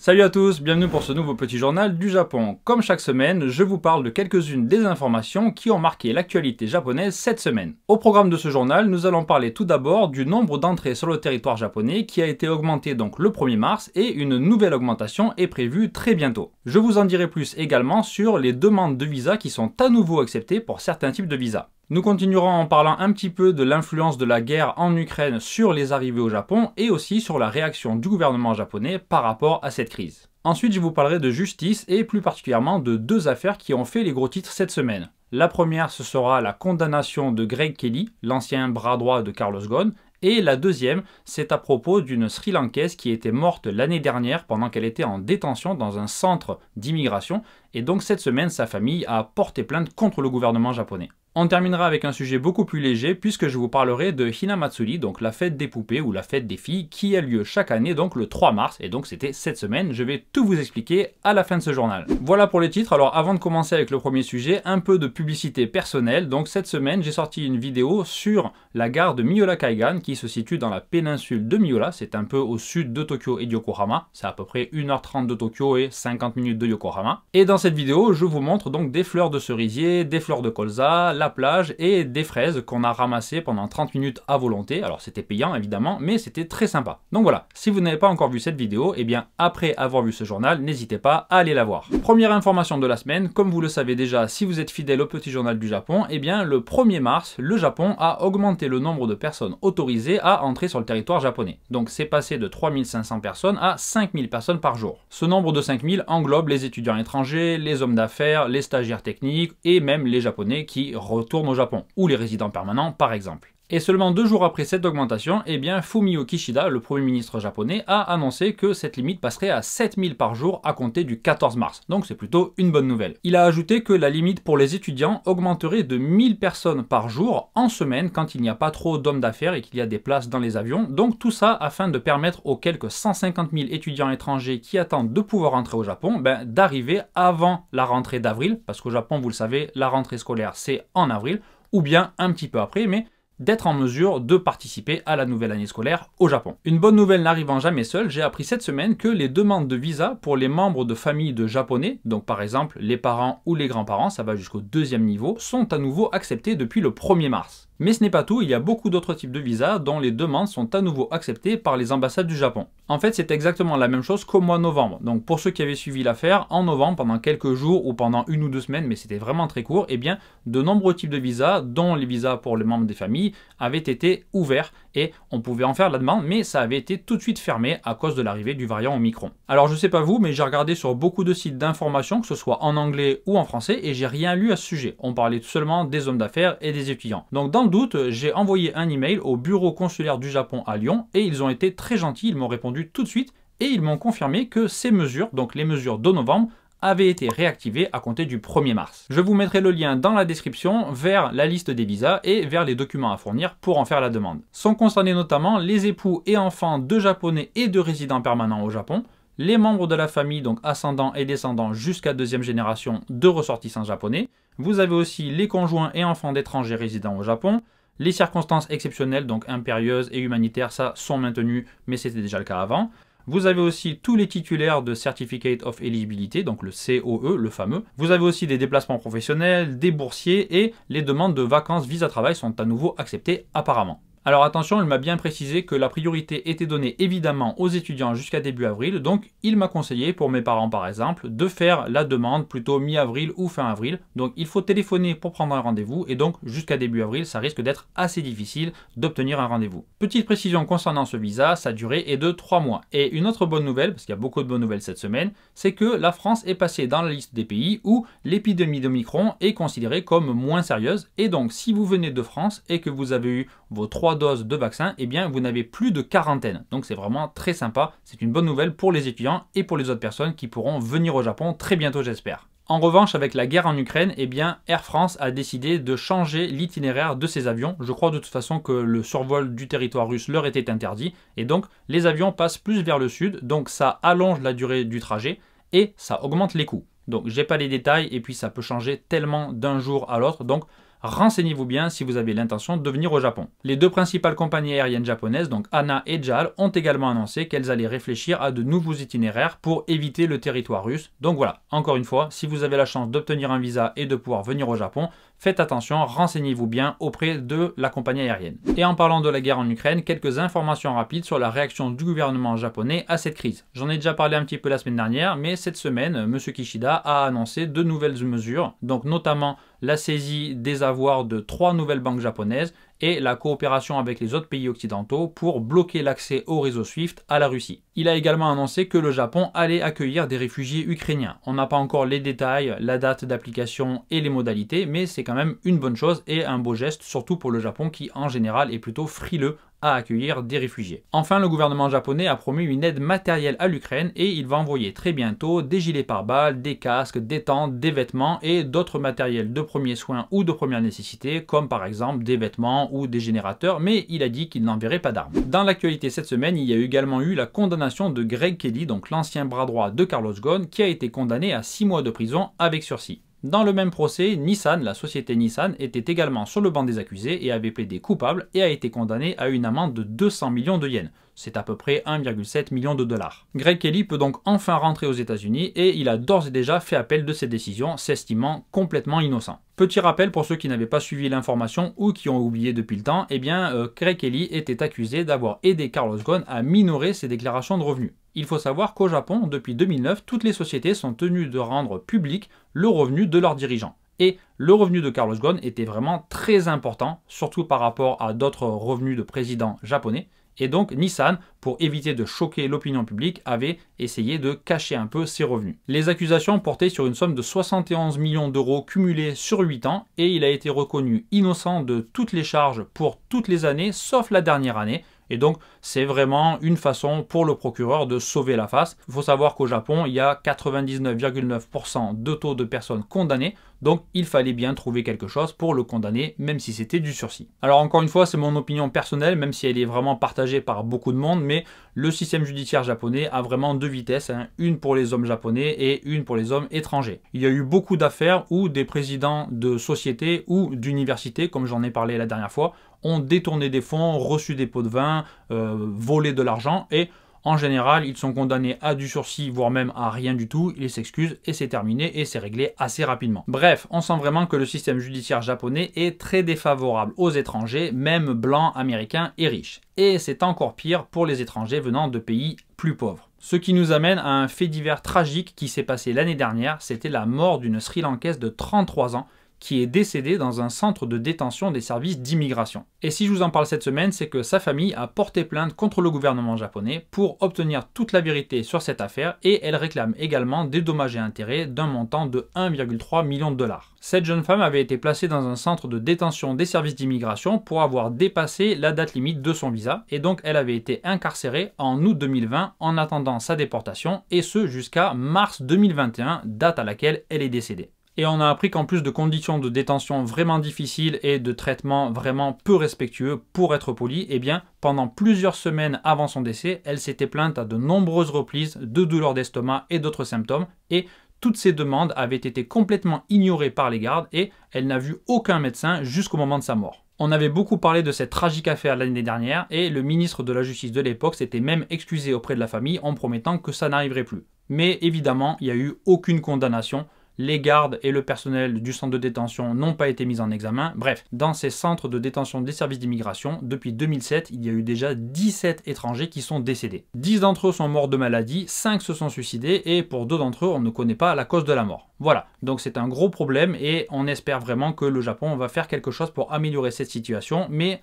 Salut à tous, bienvenue pour ce nouveau petit journal du Japon. Comme chaque semaine, je vous parle de quelques-unes des informations qui ont marqué l'actualité japonaise cette semaine. Au programme de ce journal, nous allons parler tout d'abord du nombre d'entrées sur le territoire japonais qui a été augmenté donc le 1er mars et une nouvelle augmentation est prévue très bientôt. Je vous en dirai plus également sur les demandes de visa qui sont à nouveau acceptées pour certains types de visas. Nous continuerons en parlant un petit peu de l'influence de la guerre en Ukraine sur les arrivées au Japon et aussi sur la réaction du gouvernement japonais par rapport à cette crise. Ensuite, je vous parlerai de justice et plus particulièrement de deux affaires qui ont fait les gros titres cette semaine. La première, ce sera la condamnation de Greg Kelly, l'ancien bras droit de Carlos Ghosn, et la deuxième, c'est à propos d'une Sri Lankaise qui était morte l'année dernière pendant qu'elle était en détention dans un centre d'immigration, et donc cette semaine, sa famille a porté plainte contre le gouvernement japonais. On terminera avec un sujet beaucoup plus léger puisque je vous parlerai de Hinamatsuri, donc la fête des poupées ou la fête des filles qui a lieu chaque année donc le 3 mars et donc c'était cette semaine. Je vais tout vous expliquer à la fin de ce journal. Voilà pour les titres. Alors avant de commencer avec le premier sujet, un peu de publicité personnelle. Donc cette semaine j'ai sorti une vidéo sur la gare de Miola Kaigan qui se situe dans la péninsule de Miola. C'est un peu au sud de Tokyo et de Yokohama. C'est à peu près 1h30 de Tokyo et 50 minutes de Yokohama. Et dans cette vidéo je vous montre donc des fleurs de cerisier, des fleurs de colza, la plage et des fraises qu'on a ramassées pendant 30 minutes à volonté. Alors c'était payant évidemment, mais c'était très sympa. Donc voilà, si vous n'avez pas encore vu cette vidéo, et bien après avoir vu ce journal, n'hésitez pas à aller la voir. Première information de la semaine, comme vous le savez déjà si vous êtes fidèle au petit journal du Japon, et bien le 1er mars, le Japon a augmenté le nombre de personnes autorisées à entrer sur le territoire japonais. Donc c'est passé de 3500 personnes à 5000 personnes par jour. Ce nombre de 5000 englobe les étudiants étrangers, les hommes d'affaires, les stagiaires techniques et même les japonais qui retournent au Japon, ou les résidents permanents par exemple. Et seulement 2 jours après cette augmentation, eh bien Fumio Kishida, le Premier ministre japonais, a annoncé que cette limite passerait à 7000 par jour à compter du 14 mars. Donc c'est plutôt une bonne nouvelle. Il a ajouté que la limite pour les étudiants augmenterait de 1000 personnes par jour en semaine quand il n'y a pas trop d'hommes d'affaires et qu'il y a des places dans les avions. Donc tout ça afin de permettre aux quelques 150 000 étudiants étrangers qui attendent de pouvoir entrer au Japon, d'arriver avant la rentrée d'avril, parce qu'au Japon, vous le savez, la rentrée scolaire c'est en avril, ou bien un petit peu après, mais d'être en mesure de participer à la nouvelle année scolaire au Japon. Une bonne nouvelle n'arrivant jamais seule, j'ai appris cette semaine que les demandes de visa pour les membres de familles de japonais, donc par exemple les parents ou les grands-parents, ça va jusqu'au 2e niveau, sont à nouveau acceptées depuis le 1er mars. Mais ce n'est pas tout, il y a beaucoup d'autres types de visas dont les demandes sont à nouveau acceptées par les ambassades du Japon. En fait, c'est exactement la même chose qu'au mois de novembre. Donc pour ceux qui avaient suivi l'affaire, en novembre, pendant quelques jours ou pendant 1 ou 2 semaines, mais c'était vraiment très court, eh bien de nombreux types de visas, dont les visas pour les membres des familles, avaient été ouverts et on pouvait en faire la demande, mais ça avait été tout de suite fermé à cause de l'arrivée du variant Omicron. Alors je sais pas vous, mais j'ai regardé sur beaucoup de sites d'information, que ce soit en anglais ou en français, et j'ai rien lu à ce sujet. On parlait seulement des hommes d'affaires et des étudiants. Donc dans le doute, j'ai envoyé un email au bureau consulaire du Japon à Lyon et ils ont été très gentils, ils m'ont répondu tout de suite et ils m'ont confirmé que ces mesures, donc les mesures de novembre, avaient été réactivées à compter du 1er mars. Je vous mettrai le lien dans la description vers la liste des visas et vers les documents à fournir pour en faire la demande. Sont concernés notamment les époux et enfants de japonais et de résidents permanents au Japon, les membres de la famille, donc ascendants et descendants jusqu'à 2e génération de ressortissants japonais. Vous avez aussi les conjoints et enfants d'étrangers résidant au Japon. Les circonstances exceptionnelles, donc impérieuses et humanitaires, ça sont maintenues, mais c'était déjà le cas avant. Vous avez aussi tous les titulaires de Certificate of Eligibility, donc le COE, le fameux. Vous avez aussi des déplacements professionnels, des boursiers et les demandes de vacances visa-travail sont à nouveau acceptées apparemment. Alors attention, il m'a bien précisé que la priorité était donnée évidemment aux étudiants jusqu'à début avril, donc il m'a conseillé pour mes parents par exemple de faire la demande plutôt mi-avril ou fin avril. Donc il faut téléphoner pour prendre un rendez-vous et donc jusqu'à début avril ça risque d'être assez difficile d'obtenir un rendez-vous. Petite précision concernant ce visa, sa durée est de 3 mois. Et une autre bonne nouvelle, parce qu'il y a beaucoup de bonnes nouvelles cette semaine, c'est que la France est passée dans la liste des pays où l'épidémie d'Omicron est considérée comme moins sérieuse. Et donc si vous venez de France et que vous avez eu vos 3 doses de vaccin, eh bien vous n'avez plus de quarantaine. Donc c'est vraiment très sympa, c'est une bonne nouvelle pour les étudiants et pour les autres personnes qui pourront venir au Japon très bientôt j'espère. En revanche, avec la guerre en Ukraine, eh bien Air France a décidé de changer l'itinéraire de ses avions. Je crois de toute façon que le survol du territoire russe leur était interdit et donc les avions passent plus vers le sud, donc ça allonge la durée du trajet et ça augmente les coûts. Donc j'ai pas les détails et puis ça peut changer tellement d'un jour à l'autre. Donc renseignez-vous bien si vous avez l'intention de venir au Japon. Les deux principales compagnies aériennes japonaises, donc ANA et JAL, ont également annoncé qu'elles allaient réfléchir à de nouveaux itinéraires pour éviter le territoire russe. Donc voilà, encore une fois, si vous avez la chance d'obtenir un visa et de pouvoir venir au Japon, faites attention, renseignez-vous bien auprès de la compagnie aérienne. Et en parlant de la guerre en Ukraine, quelques informations rapides sur la réaction du gouvernement japonais à cette crise. J'en ai déjà parlé un petit peu la semaine dernière, mais cette semaine, M. Kishida a annoncé de nouvelles mesures, donc notamment la saisie des avoirs de 3 nouvelles banques japonaises et la coopération avec les autres pays occidentaux pour bloquer l'accès au réseau SWIFT à la Russie. Il a également annoncé que le Japon allait accueillir des réfugiés ukrainiens. On n'a pas encore les détails, la date d'application et les modalités, mais c'est quand même une bonne chose et un beau geste, surtout pour le Japon qui en général est plutôt frileux à accueillir des réfugiés. Enfin, le gouvernement japonais a promis une aide matérielle à l'Ukraine et il va envoyer très bientôt des gilets pare-balles, des casques, des tentes, des vêtements et d'autres matériels de premiers soins ou de première nécessité, comme par exemple des vêtements ou des générateurs, mais il a dit qu'il n'enverrait pas d'armes. Dans l'actualité cette semaine, il y a également eu la condamnation de Greg Kelly, donc l'ancien bras droit de Carlos Ghosn, qui a été condamné à 6 mois de prison avec sursis. Dans le même procès, Nissan, la société Nissan, était également sur le banc des accusés et avait plaidé coupable et a été condamné à une amende de 200 millions de yens. C'est à peu près 1,7 million de dollars. Greg Kelly peut donc enfin rentrer aux États-Unis et il a d'ores et déjà fait appel de ses décisions, s'estimant complètement innocent. Petit rappel pour ceux qui n'avaient pas suivi l'information ou qui ont oublié depuis le temps, Greg Kelly était accusé d'avoir aidé Carlos Ghosn à minorer ses déclarations de revenus. Il faut savoir qu'au Japon, depuis 2009, toutes les sociétés sont tenues de rendre public le revenu de leurs dirigeants. Et le revenu de Carlos Ghosn était vraiment très important, surtout par rapport à d'autres revenus de présidents japonais. Et donc Nissan, pour éviter de choquer l'opinion publique, avait essayé de cacher un peu ses revenus. Les accusations portaient sur une somme de 71 millions d'euros cumulés sur 8 ans et il a été reconnu innocent de toutes les charges pour toutes les années, sauf la dernière année. Et donc, c'est vraiment une façon pour le procureur de sauver la face. Il faut savoir qu'au Japon, il y a 99,9% de taux de personnes condamnées. Donc, il fallait bien trouver quelque chose pour le condamner, même si c'était du sursis. Alors, encore une fois, c'est mon opinion personnelle, même si elle est vraiment partagée par beaucoup de monde. Mais le système judiciaire japonais a vraiment deux vitesses, hein, une pour les hommes japonais et une pour les hommes étrangers. Il y a eu beaucoup d'affaires où des présidents de sociétés ou d'universités, comme j'en ai parlé la dernière fois, ont détourné des fonds, reçu des pots de vin, volé de l'argent et en général, ils sont condamnés à du sursis, voire même à rien du tout, ils s'excusent et c'est terminé et c'est réglé assez rapidement. Bref, on sent vraiment que le système judiciaire japonais est très défavorable aux étrangers, même blancs, américains et riches. Et c'est encore pire pour les étrangers venant de pays plus pauvres. Ce qui nous amène à un fait divers tragique qui s'est passé l'année dernière, c'était la mort d'une Sri Lankaise de 33 ans, qui est décédé dans un centre de détention des services d'immigration. Et si je vous en parle cette semaine, c'est que sa famille a porté plainte contre le gouvernement japonais pour obtenir toute la vérité sur cette affaire et elle réclame également des dommages et intérêts d'un montant de 1,3 million de dollars. Cette jeune femme avait été placée dans un centre de détention des services d'immigration pour avoir dépassé la date limite de son visa et donc elle avait été incarcérée en août 2020 en attendant sa déportation et ce jusqu'à mars 2021, date à laquelle elle est décédée. Et on a appris qu'en plus de conditions de détention vraiment difficiles et de traitements vraiment peu respectueux, pour être poli, eh bien, pendant plusieurs semaines avant son décès, elle s'était plainte à de nombreuses reprises de douleurs d'estomac et d'autres symptômes, et toutes ces demandes avaient été complètement ignorées par les gardes et elle n'a vu aucun médecin jusqu'au moment de sa mort. On avait beaucoup parlé de cette tragique affaire l'année dernière et le ministre de la Justice de l'époque s'était même excusé auprès de la famille en promettant que ça n'arriverait plus. Mais évidemment, il n'y a eu aucune condamnation. Les gardes et le personnel du centre de détention n'ont pas été mis en examen. Bref, dans ces centres de détention des services d'immigration, depuis 2007, il y a eu déjà 17 étrangers qui sont décédés. 10 d'entre eux sont morts de maladie, 5 se sont suicidés et pour 2 d'entre eux, on ne connaît pas la cause de la mort. Voilà, donc c'est un gros problème et on espère vraiment que le Japon va faire quelque chose pour améliorer cette situation, mais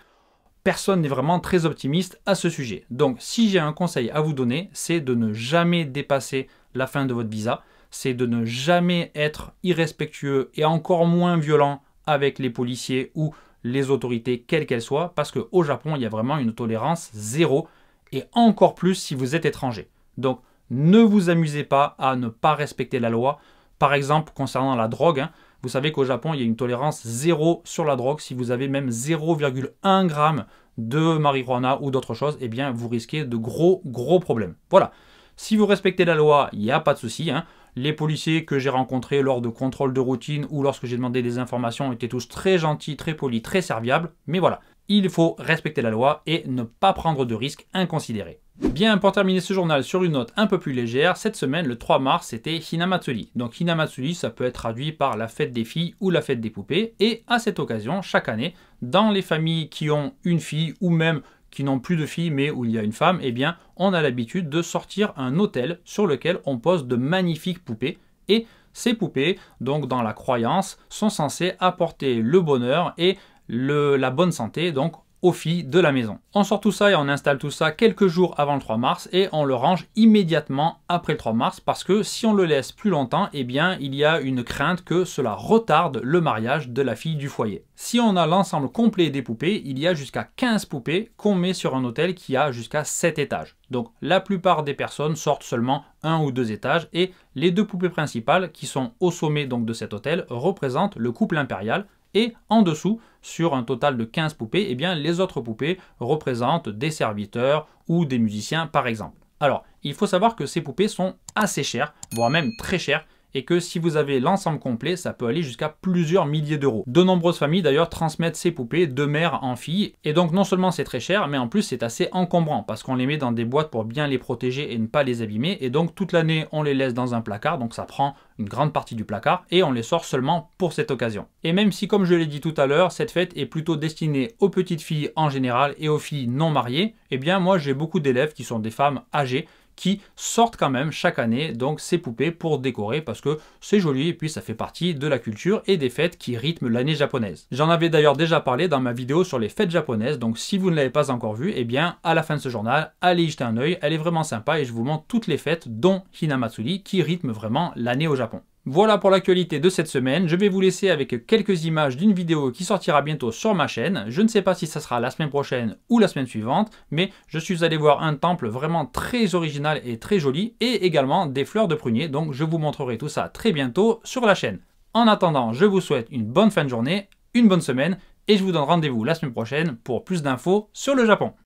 personne n'est vraiment très optimiste à ce sujet. Donc si j'ai un conseil à vous donner, c'est de ne jamais dépasser la fin de votre visa. C'est de ne jamais être irrespectueux et encore moins violent avec les policiers ou les autorités, quelles qu'elles soient, parce qu'au Japon, il y a vraiment une tolérance zéro, et encore plus si vous êtes étranger. Donc, ne vous amusez pas à ne pas respecter la loi. Par exemple, concernant la drogue, vous savez qu'au Japon, il y a une tolérance zéro sur la drogue. Si vous avez même 0,1 g de marijuana ou d'autre chose, eh bien, vous risquez de gros problèmes. Voilà. Si vous respectez la loi, il n'y a pas de souci. Les policiers que j'ai rencontrés lors de contrôles de routine ou lorsque j'ai demandé des informations étaient tous très gentils, très polis, très serviables. Mais voilà, il faut respecter la loi et ne pas prendre de risques inconsidérés. Bien, pour terminer ce journal sur une note un peu plus légère, cette semaine, le 3 mars, c'était Hinamatsuri. Donc Hinamatsuri, ça peut être traduit par la fête des filles ou la fête des poupées. Et à cette occasion, chaque année, dans les familles qui ont une fille ou même qui n'ont plus de filles mais où il y a une femme, eh bien, on a l'habitude de sortir un autel sur lequel on pose de magnifiques poupées. Et ces poupées, donc dans la croyance, sont censées apporter le bonheur et la bonne santé, donc aux filles de la maison. On sort tout ça et on installe tout ça quelques jours avant le 3 mars et on le range immédiatement après le 3 mars parce que si on le laisse plus longtemps, eh bien il y a une crainte que cela retarde le mariage de la fille du foyer. Si on a l'ensemble complet des poupées, il y a jusqu'à 15 poupées qu'on met sur un hôtel qui a jusqu'à 7 étages. Donc la plupart des personnes sortent seulement 1 ou 2 étages et les 2 poupées principales qui sont au sommet donc de cet hôtel représentent le couple impérial. Et en dessous, sur un total de 15 poupées, eh bien, les autres poupées représentent des serviteurs ou des musiciens par exemple. Alors, il faut savoir que ces poupées sont assez chères, voire même très chères, et que si vous avez l'ensemble complet, ça peut aller jusqu'à plusieurs milliers d'euros. De nombreuses familles d'ailleurs transmettent ces poupées de mère en fille, et donc non seulement c'est très cher, mais en plus c'est assez encombrant, parce qu'on les met dans des boîtes pour bien les protéger et ne pas les abîmer, et donc toute l'année on les laisse dans un placard, donc ça prend une grande partie du placard, et on les sort seulement pour cette occasion. Et même si, comme je l'ai dit tout à l'heure, cette fête est plutôt destinée aux petites filles en général et aux filles non mariées, eh bien moi j'ai beaucoup d'élèves qui sont des femmes âgées, qui sortent quand même chaque année donc ces poupées pour décorer parce que c'est joli et puis ça fait partie de la culture et des fêtes qui rythment l'année japonaise. J'en avais d'ailleurs déjà parlé dans ma vidéo sur les fêtes japonaises, donc si vous ne l'avez pas encore vue, eh bien à la fin de ce journal, allez y jeter un œil, elle est vraiment sympa et je vous montre toutes les fêtes dont Hinamatsuri qui rythment vraiment l'année au Japon. Voilà pour l'actualité de cette semaine, je vais vous laisser avec quelques images d'une vidéo qui sortira bientôt sur ma chaîne. Je ne sais pas si ça sera la semaine prochaine ou la semaine suivante, mais je suis allé voir un temple vraiment très original et très joli, et également des fleurs de prunier, donc je vous montrerai tout ça très bientôt sur la chaîne. En attendant, je vous souhaite une bonne fin de journée, une bonne semaine, et je vous donne rendez-vous la semaine prochaine pour plus d'infos sur le Japon.